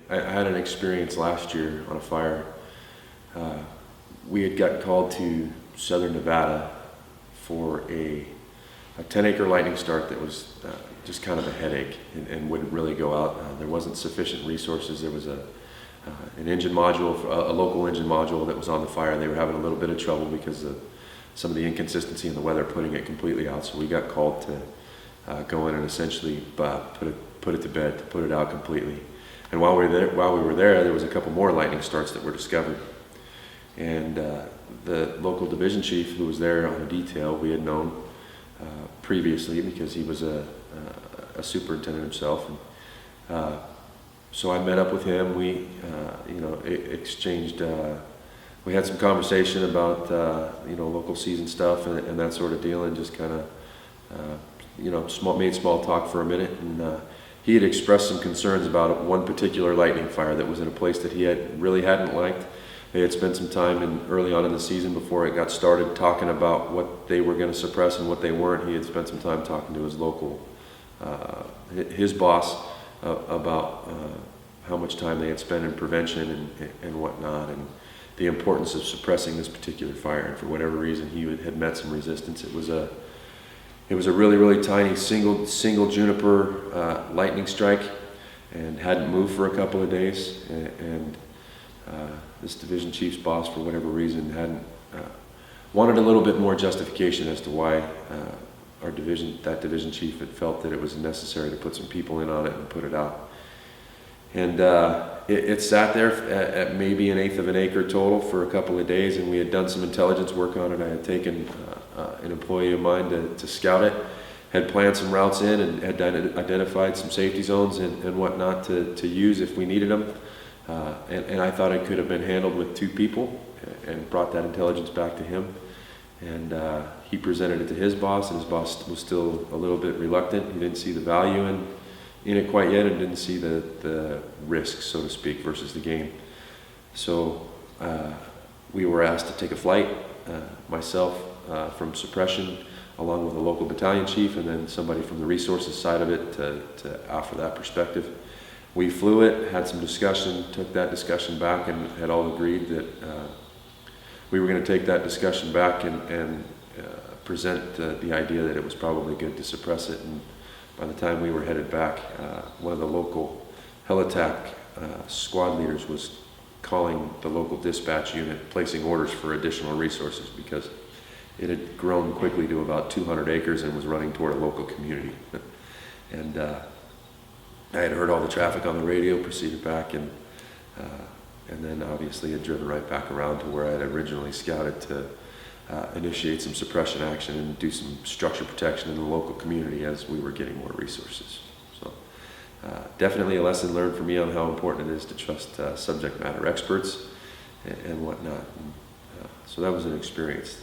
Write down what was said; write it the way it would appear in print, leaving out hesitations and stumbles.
I had an experience last year on a fire. We had gotten called to southern Nevada for a 10-acre lightning start that was just kind of a headache and wouldn't really go out. There wasn't sufficient resources. There was an engine module, a local engine module that was on the fire. They were having a little bit of trouble because of some of the inconsistency in the weather, putting it completely out. So we got called to go in and essentially put it to bed, to put it out completely. And while we were there, there was a couple more lightning starts that were discovered. And the local division chief who was there on a detail, we had known previously because he was a superintendent himself. And, so I met up with him. We, exchanged. We had some conversation about local season stuff and that sort of deal, and just kind of made small talk for a minute. And he had expressed some concerns about one particular lightning fire that was in a place that he hadn't liked. They had spent some time early on in the season before it got started talking about what they were going to suppress and what they weren't. He had spent some time talking to his local, his boss about how much time they had spent in prevention and whatnot, and the importance of suppressing this particular fire. And for whatever reason, he had met some resistance. It was a really, really tiny single juniper lightning strike, and hadn't moved for a couple of days. And this division chief's boss, for whatever reason, hadn't wanted a little bit more justification as to why that division chief had felt that it was necessary to put some people in on it and put it out. And it sat there at maybe 1/8 of an acre total for a couple of days, and we had done some intelligence work on it. I had taken an employee of mine to scout it, had planned some routes in, and had identified some safety zones and whatnot to use if we needed them. And I thought it could have been handled with 2 people, and brought that intelligence back to him. And he presented it to his boss, and his boss was still a little bit reluctant. He didn't see the value in it quite yet, and didn't see the risk, so to speak, versus the gain. So we were asked to take a flight, myself from suppression, along with a local battalion chief, and then somebody from the resources side of it to offer that perspective. We flew it, had some discussion, took that discussion back, and had all agreed that we were going to take that discussion back and present the idea that it was probably good to suppress it. And by the time we were headed back, one of the local hell attack squad leaders was calling the local dispatch unit, placing orders for additional resources, because it had grown quickly to about 200 acres and was running toward a local community. And I had heard all the traffic on the radio, proceeded back, and then obviously had driven right back around to where I had originally scouted to initiate some suppression action and do some structure protection in the local community as we were getting more resources. So definitely a lesson learned for me on how important it is to trust subject matter experts and whatnot. And, so that was an experience.